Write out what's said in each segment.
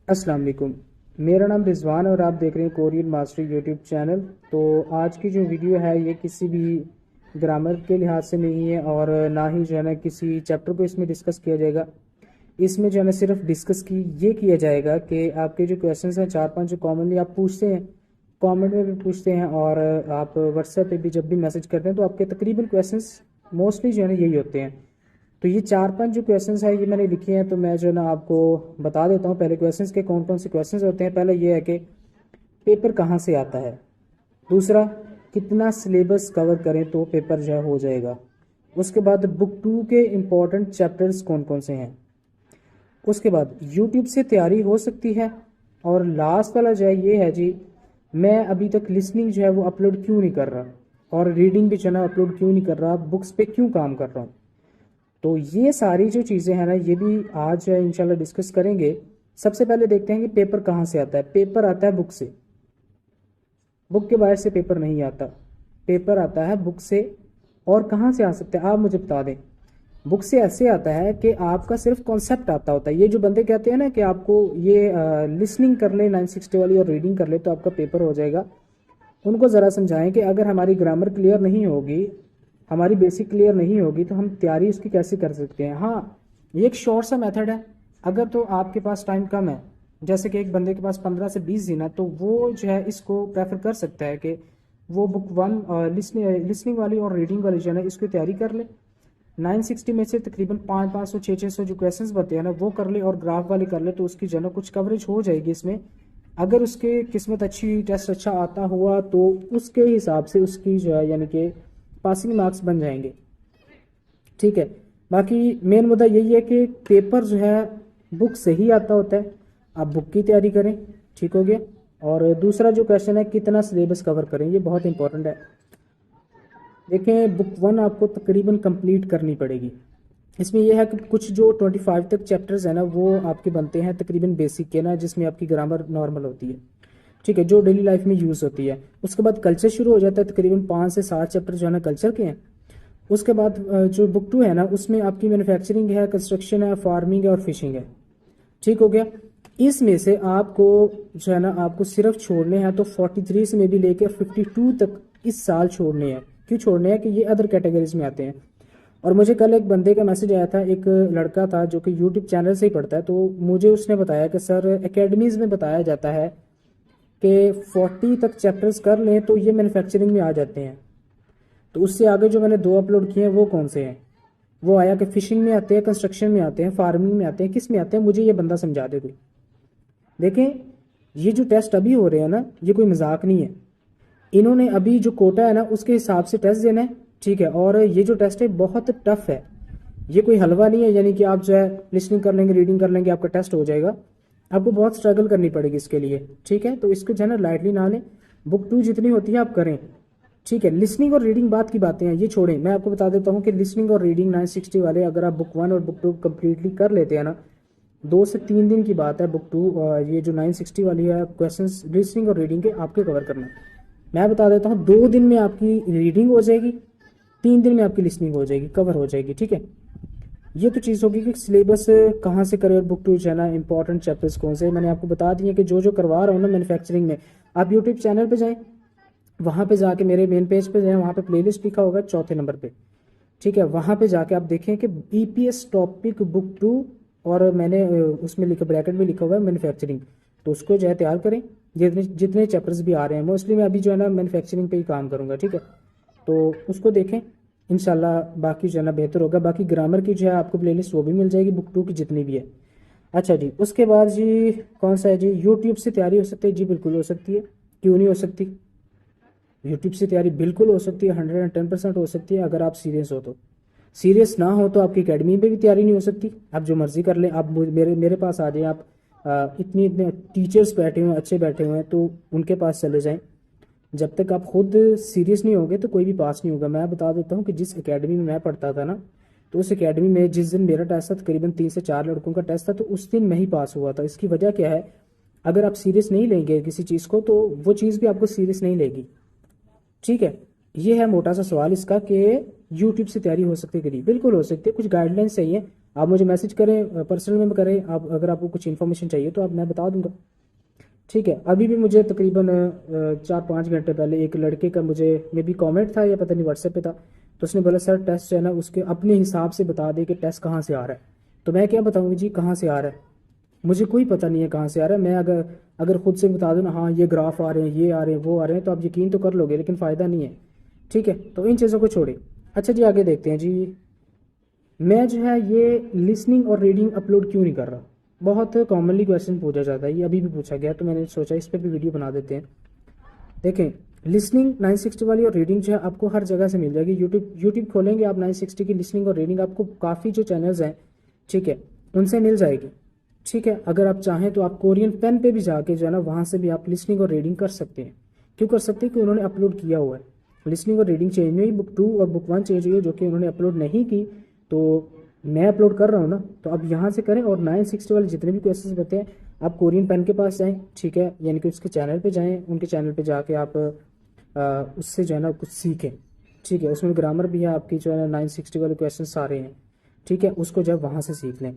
अस्सलाम वालेकुम। मेरा नाम रिजवान और आप देख रहे हैं कोरियन मास्टरी यूट्यूब चैनल। तो आज की जो वीडियो है ये किसी भी ग्रामर के लिहाज से नहीं है और ना ही जो है ना किसी चैप्टर को इसमें डिस्कस किया जाएगा। इसमें जो है ना सिर्फ डिस्कस की ये किया जाएगा कि आपके जो क्वेश्चंस हैं चार पांच जो कॉमनली आप पूछते हैं, कमेंट में भी पूछते हैं और आप व्हाट्सएप पे भी जब भी मैसेज करते हैं तो आपके तकरीबन क्वेश्चंस मोस्टली जो है ना यही होते हैं। तो ये चार पांच जो क्वेश्चंस है ये मैंने लिखे हैं, तो मैं जो है ना आपको बता देता हूँ पहले क्वेश्चंस के कौन कौन से क्वेश्चंस होते हैं। पहले ये है कि पेपर कहाँ से आता है। दूसरा, कितना सिलेबस कवर करें तो पेपर जो है हो जाएगा। उसके बाद बुक टू के इम्पोर्टेंट चैप्टर्स कौन कौन से हैं। उसके बाद यूट्यूब से तैयारी हो सकती है। और लास्ट वाला जो है ये है जी, मैं अभी तक लिसनिंग जो है वो अपलोड क्यों नहीं कर रहा और रीडिंग भी जो है ना अपलोड क्यों नहीं कर रहा, बुक्स पे क्यों काम कर रहा हूँ। तो ये सारी जो चीज़ें हैं ना ये भी आज इंशाल्लाह डिस्कस करेंगे। सबसे पहले देखते हैं कि पेपर कहाँ से आता है। पेपर आता है बुक से, बुक के बाहर से पेपर नहीं आता। पेपर आता है बुक से। और कहाँ से आ सकता है आप मुझे बता दें। बुक से ऐसे आता है कि आपका सिर्फ कॉन्सेप्ट आता होता है। ये जो बंदे कहते हैं ना कि आपको ये लिसनिंग कर ले 960 वाली और रीडिंग कर ले तो आपका पेपर हो जाएगा, उनको ज़रा समझाएं कि अगर हमारी ग्रामर क्लियर नहीं होगी, हमारी बेसिक क्लियर नहीं होगी तो हम तैयारी उसकी कैसे कर सकते हैं। हाँ, ये एक शॉर्ट सा मेथड है। अगर तो आपके पास टाइम कम है, जैसे कि एक बंदे के पास 15 से 20 दिन है, तो वो जो है इसको प्रेफर कर सकता है कि वो बुक वन लिसनिंग वाली और रीडिंग वाली जो है ना इसकी तैयारी कर ले। 960 में से तकरीबन 500 600 जो क्वेश्चंस बनते हैं ना वो कर ले और ग्राफ वाले कर ले, तो उसकी जो है ना कुछ कवरेज हो जाएगी इसमें। अगर उसके किस्मत अच्छी, टेस्ट अच्छा आता हुआ तो उसके हिसाब से उसकी जो है यानी कि पासिंग मार्क्स बन जाएंगे। ठीक है। बाकी मेन मुद्दा यही है कि पेपर जो है बुक से ही आता होता है। आप बुक की तैयारी करें, ठीक हो गया। और दूसरा जो क्वेश्चन है कितना सिलेबस कवर करें, ये बहुत इंपॉर्टेंट है। देखें, बुक वन आपको तकरीबन कंप्लीट करनी पड़ेगी। इसमें यह है कि कुछ जो 25 तक चैप्टर्स है ना वो आपके बनते हैं तकरीबन बेसिक के ना, जिसमें आपकी ग्रामर नॉर्मल होती है, ठीक है, जो डेली लाइफ में यूज़ होती है। उसके बाद कल्चर शुरू हो जाता है, तकरीबन 5 से 7 चैप्टर जो है ना कल्चर के हैं। उसके बाद जो बुक टू है ना उसमें आपकी मैन्युफैक्चरिंग है, कंस्ट्रक्शन है, फार्मिंग है और फिशिंग है, ठीक हो गया। इसमें से आपको जो है ना आपको सिर्फ छोड़ने हैं तो 43 से में भी लेकर 52 तक इस साल छोड़ने हैं। क्यों छोड़ने हैं कि ये अदर कैटेगरीज में आते हैं। और मुझे कल एक बंदे का मैसेज आया था, एक लड़का था जो कि यूट्यूब चैनल से ही पढ़ता है, तो मुझे उसने बताया कि सर एकेडमीज़ में बताया जाता है कि 40 तक चैप्टर्स कर लें तो ये मैन्युफैक्चरिंग में आ जाते हैं। तो उससे आगे जो मैंने 2 अपलोड किए हैं वो कौन से हैं। वो आया कि फिशिंग में आते हैं, कंस्ट्रक्शन में आते हैं, फार्मिंग में आते हैं, किस में आते हैं, मुझे ये बंदा समझा दे कोई। देखें, ये जो टेस्ट अभी हो रहे हैं ना ये कोई मजाक नहीं है। इन्होंने अभी जो कोटा है ना उसके हिसाब से टेस्ट देना है, ठीक है। और ये जो टेस्ट है बहुत टफ है, ये कोई हलवा नहीं है यानी कि आप जो है लिसनिंग कर लेंगे, रीडिंग कर लेंगे, आपका टेस्ट हो जाएगा। आपको बहुत स्ट्रगल करनी पड़ेगी इसके लिए, ठीक है। तो इसको जो है ना लाइटली ना लें। बुक टू जितनी होती है आप करें, ठीक है। लिसनिंग और रीडिंग बात की बातें हैं, ये छोड़ें। मैं आपको बता देता हूँ कि लिसनिंग और रीडिंग 960 वाले अगर आप बुक वन और बुक टू कम्प्लीटली कर लेते हैं ना, 2 से 3 दिन की बात है बुक टू, ये जो 960 वाली है क्वेश्चंस लिसनिंग और रीडिंग के आपके कवर करना। मैं बता देता हूँ 2 दिन में आपकी रीडिंग हो जाएगी, 3 दिन में आपकी लिसनिंग हो जाएगी, कवर हो जाएगी, ठीक है। ये तो चीज़ होगी कि सिलेबस कहाँ से करें और बुक टू जो है ना इंपॉर्टेंट चैप्टर्स कौन से। मैंने आपको बता दिए कि जो जो करवा रहा हूँ ना मैन्युफैक्चरिंग में, आप यूट्यूब चैनल पे जाएं, वहाँ पे जाके मेरे मेन पेज पे जाएं, वहाँ पे प्लेलिस्ट लिखा होगा चौथे नंबर पे, ठीक है। वहाँ पे जाके आप देखें कि ईपीएस टॉपिक बुक टू, और मैंने उसमें लिखा ब्रैकेट में लिखा हुआ है मैन्युफैक्चरिंग, तो उसको जो है तैयार करें। जितने जितने चैप्टर्स भी आ रहे हैं मोस्टली मैं अभी जो है ना मैन्युफैक्चरिंग पे ही काम करूँगा, ठीक है। तो उसको देखें, इंशाल्लाह बाकी जो है ना बेहतर होगा। बाकी ग्रामर की जो है आपको प्लेलिस्ट वो भी मिल जाएगी बुक टू की जितनी भी है। अच्छा जी, उसके बाद जी कौन सा है जी, यूट्यूब से तैयारी हो सकती है। जी बिल्कुल हो सकती है, क्यों नहीं हो सकती। यूट्यूब से तैयारी बिल्कुल हो सकती है, 110% हो सकती है अगर आप सीरियस हो तो। सीरियस ना हो तो आपकी एकेडमी में भी तैयारी नहीं हो सकती। आप जो मर्जी कर लें, आप मेरे मेरे पास आ जाएं। आप इतने इतने टीचर्स बैठे हुए हैं, अच्छे बैठे हुए हैं, तो उनके पास चले जाएं। जब तक आप खुद सीरियस नहीं होगे तो कोई भी पास नहीं होगा। मैं बता देता हूँ कि जिस एकेडमी में मैं पढ़ता था ना, तो उस एकेडमी में जिस दिन मेरा टेस्ट था तकरीबन 3 से 4 लड़कों का टेस्ट था, तो उस दिन मैं ही पास हुआ था। इसकी वजह क्या है, अगर आप सीरियस नहीं लेंगे किसी चीज़ को तो वो चीज़ भी आपको सीरियस नहीं लेगी, ठीक है। ये है मोटा सा सवाल इसका कि यूट्यूब से तैयारी हो सकती है कि नहीं। बिल्कुल हो सकती है, कुछ गाइडलाइंस चाहिए। आप मुझे मैसेज करें, पर्सनल में करें, आप अगर आपको कुछ इन्फॉर्मेशन चाहिए तो आप मैं बता दूंगा। ठीक है, अभी भी मुझे तकरीबन 4-5 घंटे पहले एक लड़के का मुझे मे बी कॉमेंट था या पता नहीं व्हाट्सएप पे था, तो उसने बोला सर टेस्ट जो है ना उसके अपने हिसाब से बता दे कि टेस्ट कहाँ से आ रहा है। तो मैं क्या बताऊँगी जी कहाँ से आ रहा है, मुझे कोई पता नहीं है कहाँ से आ रहा है। मैं अगर अगर खुद से बता दूँ ना हाँ ये ग्राफ आ रहे हैं, ये आ रहे हैं, वो आ रहे हैं, तो आप यकीन तो कर लोगे, लेकिन फ़ायदा नहीं है। ठीक है, तो इन चीज़ों को छोड़िए। अच्छा जी, आगे देखते हैं जी। मैं जो है ये लिसनिंग और रीडिंग अपलोड क्यों नहीं कर रहा? बहुत कॉमनली क्वेश्चन पूछा जाता है, ये अभी भी पूछा गया, तो मैंने सोचा इस पर भी वीडियो बना देते हैं। देखें, लिसनिंग 960 वाली और रीडिंग जो है आपको हर जगह से मिल जाएगी। यूट्यूब खोलेंगे आप, 960 की लिसनिंग और रीडिंग आपको काफ़ी जो चैनल्स हैं, ठीक है, उनसे मिल जाएगी। ठीक है, अगर आप चाहें तो आप कोरियन पेन पे भी जाके जो है ना वहाँ से भी आप लिसनिंग और रीडिंग कर सकते हैं। क्यों कर सकते हैं? कि उन्होंने अपलोड किया हुआ है। लिसनिंग और रीडिंग चेंज हुई, बुक 2 और बुक 1 चेंज हुई है, जो कि उन्होंने अपलोड नहीं की, तो मैं अपलोड कर रहा हूँ ना, तो अब यहाँ से करें। और 960 वाले जितने भी क्वेश्चन रहते हैं आप कोरियन पेन के पास जाएँ, ठीक है, यानी कि उसके चैनल पे जाएँ, उनके चैनल पे जाके आप उससे जो है ना कुछ सीखें। ठीक है, उसमें ग्रामर भी है आपकी, जो है ना 960 वाले क्वेश्चन सारे हैं। ठीक है, उसको जब वहाँ से सीख लें।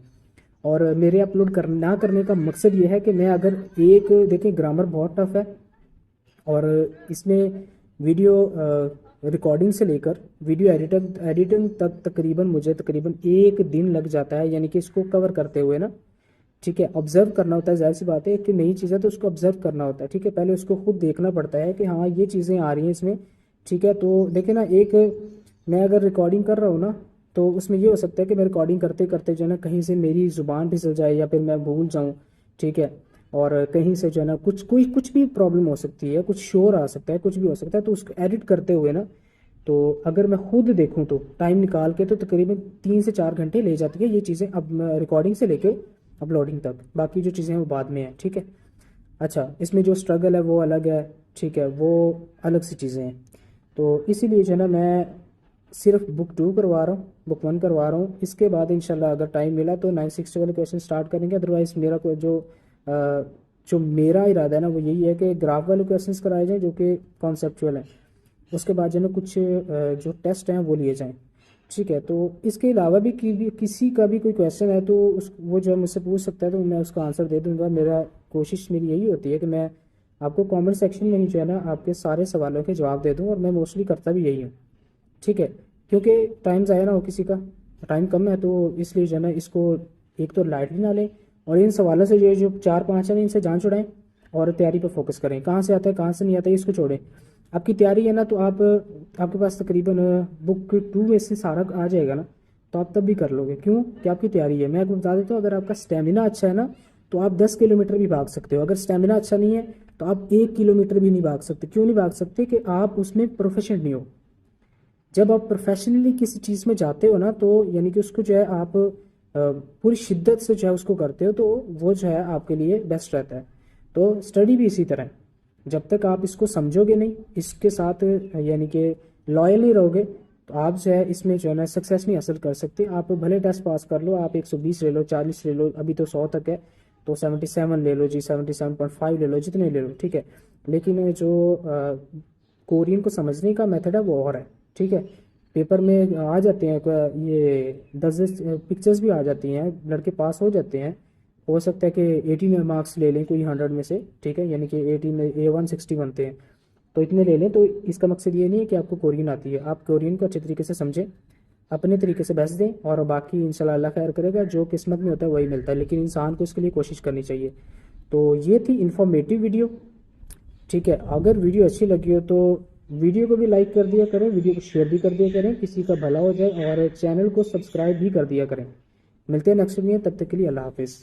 और मेरे अपलोड ना करने का मकसद ये है कि मैं अगर एक देखें, ग्रामर बहुत टफ है और इसमें वीडियो रिकॉर्डिंग से लेकर वीडियो एडिटिंग तक मुझे तकरीबन 1 दिन लग जाता है, यानी कि इसको कवर करते हुए ना। ठीक है, ऑब्जर्व करना होता है, जाहिर सी बात है कि नई चीज़ है तो उसको ऑब्जर्व करना होता है। ठीक है, पहले उसको खुद देखना पड़ता है कि हाँ ये चीज़ें आ रही हैं इसमें। ठीक है, तो देखिए ना, एक मैं अगर रिकॉर्डिंग कर रहा हूँ ना, तो उसमें ये हो सकता है कि मैं रिकॉर्डिंग करते करते जो है ना कहीं से मेरी ज़ुबान फिसल जाए या फिर मैं भूल जाऊँ। ठीक है, और कहीं से जो है ना कुछ भी प्रॉब्लम हो सकती है, कुछ शोर आ सकता है, कुछ भी हो सकता है, तो उसको एडिट करते हुए ना, तो अगर मैं खुद देखूं तो टाइम निकाल के तो तकरीबन 3 से 4 घंटे ले जाती है ये चीज़ें, अब रिकॉर्डिंग से लेके अपलोडिंग तक। बाकी जो चीज़ें हैं वो बाद में है। ठीक है, अच्छा, इसमें जो स्ट्रगल है वो अलग है। ठीक है, वो अलग सी चीज़ें हैं। तो इसीलिए जो है ना मैं सिर्फ बुक 2 करवा रहा हूँ, बुक 1 करवा रहा हूँ। इसके बाद इंशाल्लाह अगर टाइम मिला तो 960 वाले क्वेश्चन स्टार्ट करेंगे। अदरवाइज़ मेरा कोई जो मेरा इरादा है ना वो यही है कि ग्राफ वाले क्वेश्चंस कराए जाएं जो कि कॉन्सेप्चुअल हैं। उसके बाद जो है ना कुछ जो टेस्ट हैं वो लिए जाएं। ठीक है, तो इसके अलावा भी किसी का भी कोई क्वेश्चन है तो वो जो है मुझसे पूछ सकता है, तो मैं उसका आंसर दे दूंगा। कोशिश मेरी यही होती है कि मैं आपको कमेंट सेक्शन में ही जो है ना आपके सारे सवालों के जवाब दे दूँ, और मैं मोस्टली करता भी यही हूँ। ठीक है, क्योंकि टाइम ज़ाया ना हो, किसी का टाइम कम है, तो इसलिए जो है ना इसको एक तो लाइटली ना लें, और इन सवालों से जो 4-5 हैं इनसे जान छुड़ाएं और तैयारी पर फोकस करें। कहाँ से आता है कहाँ से नहीं आता है इसको छोड़ें। आपकी तैयारी है ना, तो आपके पास तकरीबन बुक 2 में से सारा आ जाएगा ना, तो आप तब भी कर लोगे। क्यों? कि आपकी तैयारी है। मैं आपको बता देता हूँ, अगर आपका स्टेमिना अच्छा है ना तो आप 10 किलोमीटर भी भाग सकते हो। अगर स्टेमिना अच्छा नहीं है तो आप 1 किलोमीटर भी नहीं भाग सकते। क्यों नहीं भाग सकते? कि आप उसमें प्रोफेशनल नहीं हो। जब आप प्रोफेशनली किसी चीज़ में जाते हो ना, तो यानी कि उसको जो है आप पूरी शिद्दत से जो है उसको करते हो, तो वो जो है आपके लिए बेस्ट रहता है। तो स्टडी भी इसी तरह है। जब तक आप इसको समझोगे नहीं, इसके साथ यानी कि लॉयल नहीं रहोगे, तो आप जो है इसमें जो है ना सक्सेस नहीं हासिल कर सकते। आप भले टेस्ट पास कर लो, आप 120 ले लो, 40 ले लो, अभी तो 100 तक है, तो 77 ले लो जी, 77.5 ले लो, जितने ले लो। ठीक है, लेकिन जो कोरियन को समझने का मेथड है वो और है। ठीक है, पेपर में आ जाते हैं ये 10 पिक्चर्स भी आ जाती हैं, लड़के पास हो जाते हैं। हो सकता है कि 18 मार्क्स ले लें कोई 100 में से। ठीक है, यानी कि 18 में A160 बनते हैं, तो इतने ले लें। तो इसका मकसद ये नहीं है कि आपको कोरियन आती है। आप कोरियन को अच्छे तरीके से समझें, अपने तरीके से बहस दें, और बाकी इंशाल्लाह अल्लाह खैर करेगा। जो किस्मत में होता है वही मिलता है, लेकिन इंसान को इसके लिए कोशिश करनी चाहिए। तो ये थी इन्फॉर्मेटिव वीडियो। ठीक है, अगर वीडियो अच्छी लगी हो तो वीडियो को भी लाइक कर दिया करें, वीडियो को शेयर भी कर दिया करें, किसी का भला हो जाए, और चैनल को सब्सक्राइब भी कर दिया करें। मिलते हैं नेक्स्ट वीडियो, तब तक के लिए अल्लाह हाफिज़।